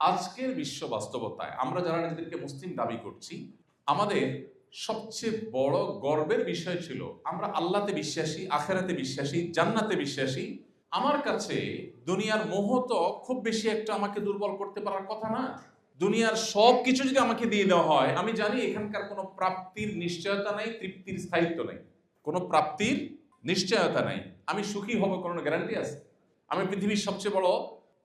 আজকের বিশ্ব বাস্তবতায় আমরা যারা নিজেদেরকে মুসলিম দাবি করছি, আমাদের সবচেয়ে বড় গর্বের বিষয় ছিল আমরা আল্লাহতে বিশ্বাসী, আখেরাতে বিশ্বাসী, জান্নাতে বিশ্বাসী। আমার কাছে দুনিয়ার মোহ তো খুব বেশি একটা আমাকে দুর্বল করতে পারার কথা না। দুনিয়ার সব কিছু যদি আমাকে দিয়ে দেওয়া হয়, আমি জানি এখানকার কোনো প্রাপ্তির নিশ্চয়তা নাই, তৃপ্তির স্থায়িত্ব নাই, কোনো প্রাপ্তির নিশ্চয়তা নাই। আমি সুখী হব কোনো গ্যারান্টি আছে? আমি পৃথিবীর সবচেয়ে বড়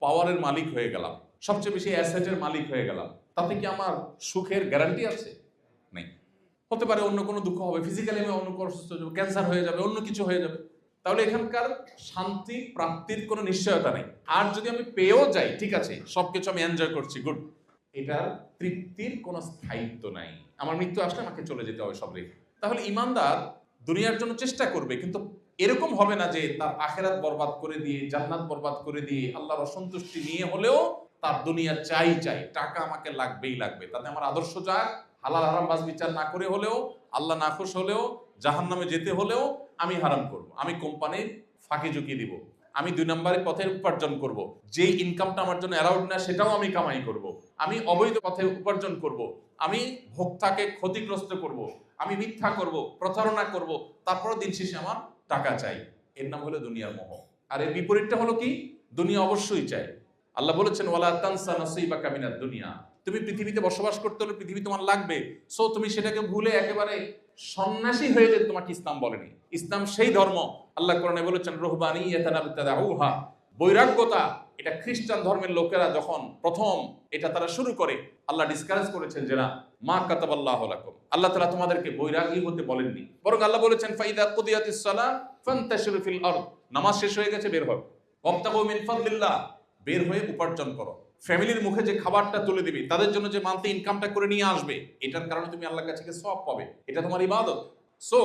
পাওয়ারের মালিক হয়ে গেলাম, সবচেয়ে বেশি অ্যাসেটের মালিক হয়ে গেলাম, তাতে কি আমার সুখের গ্যারান্টি আছে? নেই। হতে পারে অন্য কোনো দুঃখ হবে, ফিজিক্যালি আমি অন্য কোনো অসুস্থ হয়ে যাবে, ক্যান্সার হয়ে যাবে, অন্য কিছু হয়ে যাবে। তাহলে এখানকার শান্তি প্রাপ্তির কোনো নিশ্চয়তা নেই। আর যদি আমি পেয়েও যাই, ঠিক আছে, সবকিছু আমি এনজয় করছি, গুড, এটার তৃপ্তির কোনো স্থায়িত্ব নাই। আমার মৃত্যু আসলে আমাকে চলে যেতে হবে সব রেখে। তাহলে ইমানদার দুনিয়ার জন্য চেষ্টা করবে, কিন্তু এরকম হবে না যে তার আখেরাত বরবাদ করে দিয়ে, জান্নাত বরবাদ করে দিয়ে, আল্লাহর অসন্তুষ্টি নিয়ে হলেও তার দুনিয়া চাই, টাকা আমাকে লাগবেই লাগবে, তাতে আমার আদর্শ যাক, হালাল হারাম বাজ বিচার না করে হলেও, আল্লাহ নাখুশ হলেও, জাহান্নামে যেতে হলেও আমি হারাম করব, আমি কোম্পানির ফাঁকি ঝুঁকি দিব, আমি 2 নম্বরে পথে উপার্জন করব, যেই ইনকামটা আমার জন্য অ্যালাউড না সেটাও আমি কামাই করব, আমি অবৈধ পথে উপার্জন করব, আমি ভোক্তাকে ক্ষতিগ্রস্ত করব, আমি মিথ্যা করব, প্রতারণা করব, তারপরে দিন শেষে আমার টাকা চাই। এর নাম হলো দুনিয়ার মোহ। আর এর বিপরীতটা হলো কি? দুনিয়া অবশ্যই চাই। আল্লাহ বলেছেন ওয়ালা তানসা নাসিবাকা মিনাদ দুনিয়া, তুমি পৃথিবীতে বসবাস করতে হলে পৃথিবী তোমার লাগবে, সো তুমি সেটাকে ভুলে একেবারে সন্ন্যাসী হয়ে যেতে তোমাকে ইসলাম বলেনি। ইসলাম সেই ধর্ম, আল্লাহ কোরআনে বলেছেন রুহবানিয়াতান ইবতাদাউহা, বৈরাগ্যতা, এটা খ্রিস্টান ধর্মের লোকেরা যখন প্রথম এটা তারা শুরু করে, আল্লাহ ডিসকারেজ করেছেন যে না, মা কাতাবাল্লাহু লাকুম, আল্লাহ তাআলা তোমাদেরকে বৈরাগী হতে বলেননি, বরং আল্লাহ বলেছেন ফাইদা কুদিয়াতিস সালাহ ফান্তাশিরু ফিল আরদ, নামাজ শেষ হয়ে গেছে, বের হও, ওয়াবতাগু মিন ফাদলিল্লাহ, বের হয়ে উপার্জন করো। ফ্যামিলির মুখে যে খাবারটা তুলে দিবি, তাদের জন্য যে মান্থলি ইনকামটা করে নিয়ে আসবে, এটার কারণে তুমি আল্লাহর কাছে সওয়াব পাবে, এটা তোমার ইবাদত। সো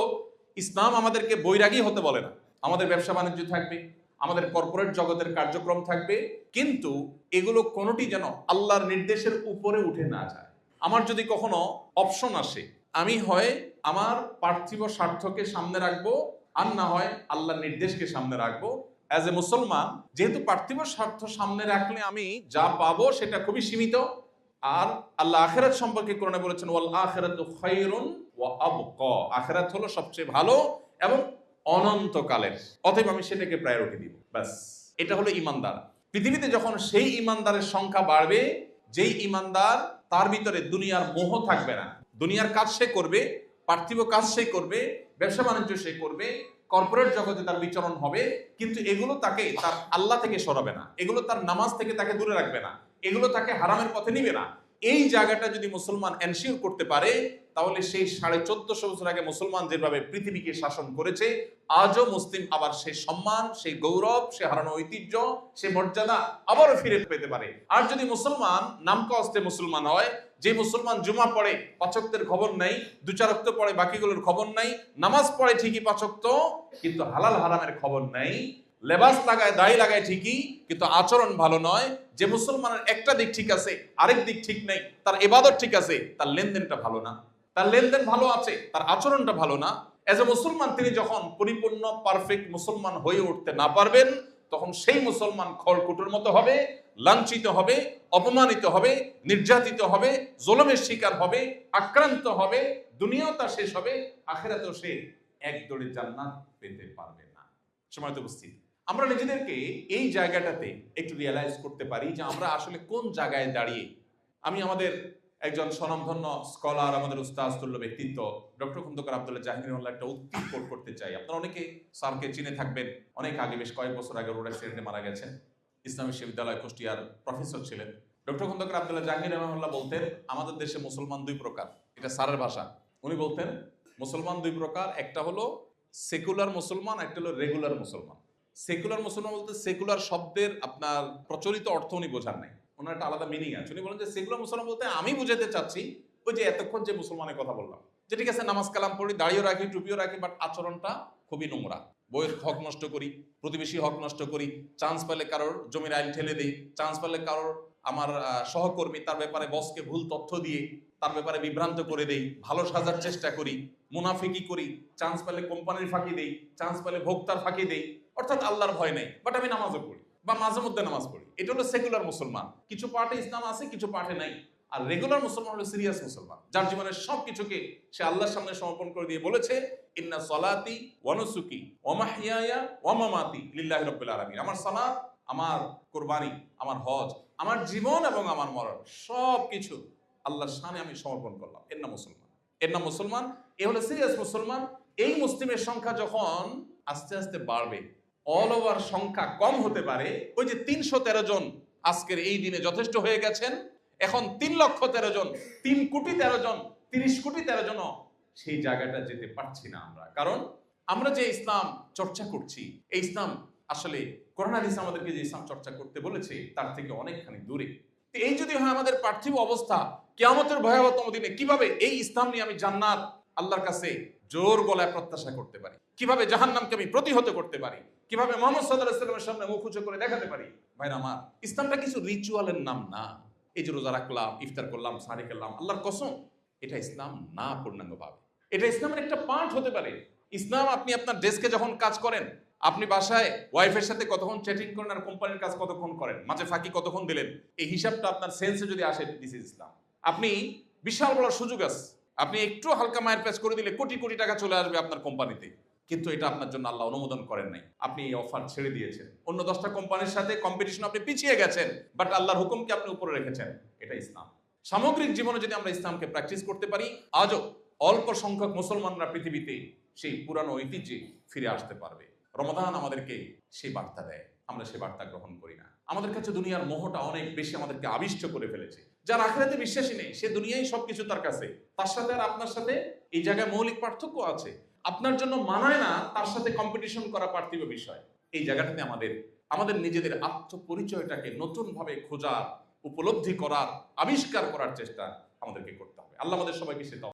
ইসলাম আমাদেরকে বৈরাগী হতে বলে না। আমাদের ব্যবসা বাণিজ্য থাকবে, আমাদের কর্পোরেট জগতের কার্যক্রম থাকবে, কিন্তু এগুলো কোনোটি যেন আল্লাহর নির্দেশের উপরে উঠে না যায়। আমার যদি কখনো অপশন আসে, আমি হয় আমার পার্থিব স্বার্থকে সামনে রাখবো, আর না হয় আল্লাহর নির্দেশকে সামনে রাখবো। অ্যাজ এ মুসলমান, যেহেতু পার্থিব স্বার্থ সামনে রাখলে আমি যা পাবো সেটা খুবই সীমিত, আর আল্লাহ আখিরাত সম্পর্কে কোরআনে বলেছেন ওয়াল আখিরাতু খায়রুন ওয়া আবকা, আখিরাত হলো সবচেয়ে ভালো এবং অনন্তকালের, অতএব আমি সেটাকে প্রায়োরিটি দিব। ব্যাস, এটা হলো ইমানদার। পৃথিবীতে যখন সেই ইমানদারের সংখ্যা বাড়বে, যেই ইমানদার তার ভিতরে দুনিয়ার মোহ থাকবে না, দুনিয়ার কাজ সে করবে, পার্থিব কাজ সে করবে, ব্যবসা বাণিজ্য সে করবে, কর্পোরেট জগতে তার বিচরণ হবে, কিন্তু এগুলো তাকে তার আল্লাহ থেকে সরাবে না, এগুলো তার নামাজ থেকে তাকে দূরে রাখবে না, এগুলো তাকে হারামের পথে নিবে না। এই জায়গাটা যদি মুসলমান এনশিওর করতে পারে, তাহলে সেই 1450 বছর আগে মুসলমান যেভাবে পৃথিবীকে শাসন করেছে, আজও মুসলিম আবার সেই সম্মান, সেই গৌরব, সে হারানো ঐতিহ্য, সে মর্যাদা আবারও ফিরে পেতে পারে। আর যদি মুসলমান নামকাওয়াস্তে মুসলমান হয়, যে মুসলমান জুমা পড়ে 5 ওয়াক্তের খবর নাই, 2-4 ওয়াক্ত পড়ে বাকিগুলোর খবর নাই, নামাজ পড়ে ঠিকই 5 ওয়াক্ত কিন্তু হালাল হারামের খবর নাই, লেবাস লাগায়, দাড়ি লাগায় ঠিকই কিন্তু আচরণ ভালো নয়, যে মুসলমানের একটা দিক ঠিক আছে আরেক দিক ঠিক নেই, তার ইবাদত ঠিক আছে, তার লেনদেনটা ভালো না, তার লেনদেন ভালো আছে, তার আচরণটা ভালো না, এজ এ মুসলমান তিনি যখন পরিপূর্ণ পারফেক্ট মুসলমান হয়ে উঠতে না পারবেন, তখন সেই মুসলমান খড়কুটোর মতো হবে, লাঞ্ছিত হবে, অপমানিত হবে, নির্যাতিত হবে, জুলুমের শিকার হবে, আক্রান্ত হবে, দুনিয়াও তার শেষ হবে, আখিরাতেও সে এক দৌড়ে জান্নাত পেতে পারবে না। সময়ত উপস্থিত, আমরা নিজেদেরকে এই জায়গাটাতে একটু রিয়েলাইজ করতে পারি যে আমরা আসলে কোন জায়গায় দাঁড়িয়ে। আমি আমাদের একজন স্বনামধন্য স্কলার, আমাদের উস্তাদতুল্য ব্যক্তিত্ব ডক্টর খন্দকার আব্দুল্লাহ জাহাঙ্গীর একটা উক্তি কোট করতে চাই। আপনারা অনেকে স্যারকে চিনে থাকবেন, অনেক আগে, বেশ কয়েক বছর আগে রোড অ্যাক্সিডেন্টে মারা গেছেন। ইসলামী বিশ্ববিদ্যালয় কুষ্টিয়ার প্রফেসর ছিলেন। ডক্টর খন্দকার আব্দুল্লাহ জাহাঙ্গীর রহমানুল্লাহ বলতেন, আমাদের দেশে মুসলমান 2 প্রকার। এটা স্যারের ভাষা। উনি বলতেন মুসলমান 2 প্রকার, একটা হলো সেকুলার মুসলমান, একটা হলো রেগুলার মুসলমান। সেকুলার মুসলমান বলতে সেকুলার শব্দের আপনার প্রচলিত অর্থ উনি বোঝান নাই, ওনার একটা আলাদা মিনিং আছে। উনি বলেন যে সেকুলার মুসলমান বলতে আমি বুঝাতে চাচ্ছি ওই যে এতক্ষণ যে মুসলমানের কথা বললাম, যে ঠিক আছে নামাজ কালাম পড়ি, দাড়িও রাখি, টুপিও রাখি, বাট আচরণটা খুবই নোংরা, বইয়ের হক নষ্ট করি, প্রতিবেশী হক নষ্ট করি, চান্স পেলে কারোর জমির আইল ঠেলে দিই, চান্স পেলে কারোর আমার সহকর্মী তার ব্যাপারে বসকে ভুল তথ্য দিয়ে তার ব্যাপারে বিভ্রান্ত করে দেই, ভালো সাজার চেষ্টা করি, মুনাফিকি করি, চান্স পেলে কোম্পানির ফাঁকি দেই, চান্স পেলে ভোক্তার ফাঁকি দেই, অর্থাৎ আল্লাহর ভয় নেই, বাট আমি নামাজও পড়ি বা মাঝে মধ্যে নামাজ পড়ি। এটা হলো সেকুলার মুসলমান, কিছু পার্টে ইসলাম আছে কিছু পার্টে নাই। আর রেগুলার মুসলমান হলো সিরিয়াস মুসলমান, যার জীবনের সবকিছুকে সে আল্লাহর সামনে সমর্পণ করে দিয়ে বলেছে, ইন্না সলাতি ওয়া নুসুকি ওয়া মাহইয়ায়া ওয়া মামাতি লিল্লাহি রাব্বিল আলামিন। আমার সালাত, আমার কুরবানি, আমার হজ, আমার জীবন এবং আমার মরণ সবকিছু আল্লাহর শানে আমি সমর্পণ করলাম। এর নাম মুসলমান, এর নাম মুসলমান। এ হলো সিরিয়াস মুসলমান। এই মুসলিমের সংখ্যা যখন আস্তে আস্তে বাড়বে, অল ওভার সংখ্যা কম হতে পারে। ওই যে 313 জন আজকের এই দিনে যথেষ্ট হয়ে গেছেন, এখন 3,13,000 জন, 3,13,000 জন, 30,13,000 জন সেই জায়গাটা যেতে পারছি না আমরা। কারণ আমরা যে ইসলাম চর্চা করছি, এই ইসলাম আসলে কোরআন হাদিস আমাদেরকে যে ইসলাম চর্চা করতে বলেছে তার থেকে অনেকখানি দূরে। তো এই যদি হয় আমাদের পার্থিব অবস্থা, কিয়ামতের ভয়াবহতম দিনে কিভাবে এই ইসলাম নিয়ে আমি জান্নাত আল্লাহর কাছে জোর গলায় প্রত্যাশা করতে পারি, কিভাবে জাহান্নামকে আমি প্রতিহত করতে পারি, কিভাবে মুহাম্মদ সাল্লাল্লাহু আলাইহি ওয়াসাল্লামের সামনে মুখ উঁচু করে দেখাতে পারি। ভাইরা আমার, ইসলামটা কিছু রিচুয়ালের নাম না। এই যে রোজা রাখলাম, ইফতার করলাম, সাহারি খেলাম, আল্লাহর কসম এটা ইসলাম না পূর্ণাঙ্গভাবে। এটা ইসলামের একটা পার্ট হতে পারে। ইসলাম আপনি আপনার ডেস্কে যখন কাজ করেন, আপনি বাসায় ওয়াইফের সাথে কতক্ষণ চ্যাটিং করেন আর কোম্পানির কাজ কতক্ষণ করেন, মাঝে ফাঁকি কতক্ষণ দিলেন, এই হিসাবটা আপনার সেন্সে যদি আসে, দিস ইজ ইসলাম। আপনি বিশাল বড় সুযোগ আছে, আপনি একটু হালকা মায়ের প্যাচ করে দিলে কোটি কোটি টাকা চলে আসবে আপনার কোম্পানিতে, কিন্তু এটা আপনার জন্য আল্লাহ অনুমোদন করেন নাই। আপনি এই অফার ছেড়ে দিয়েছেন, অন্য 10টা কোম্পানির সাথে কম্পিটিশন আপনি পিছিয়ে গেছেন, বাট আল্লাহর হুকুমকে আপনি উপরে রেখেছেন। এটা ইসলাম। সামগ্রিক জীবনে যদি আমরা ইসলামকে প্র্যাকটিস করতে পারি, আজও অল্প সংখ্যক মুসলমানরা পৃথিবীতে সেই পুরানো ঐতিহ্যে ফিরে আসতে পারবে। রমাদান আমাদেরকে সেই বার্তা দেয়, আমরা সেই বার্তা গ্রহণ করি না। আমাদের কাছে দুনিয়ার মোহটা অনেক বেশি আমাদেরকে আবিষ্ট করে ফেলেছে। যার আখিরাতে বিশ্বাসী নেই, সে দুনিয়ায় সবকিছু তার কাছে। তার সাথে আর আপনার সাথে এই জায়গায় মৌলিক পার্থক্য আছে। আপনার জন্য মানায় না তার সাথে কম্পিটিশন করা পার্থিব বিষয়। এই জায়গাটাতে আমাদের নিজেদের আত্মপরিচয়টাকে নতুন ভাবে খোঁজার, উপলব্ধি করার, আবিষ্কার করার চেষ্টা আমাদেরকে করতে হবে। আল্লাহ আমাদের সবাইকে সে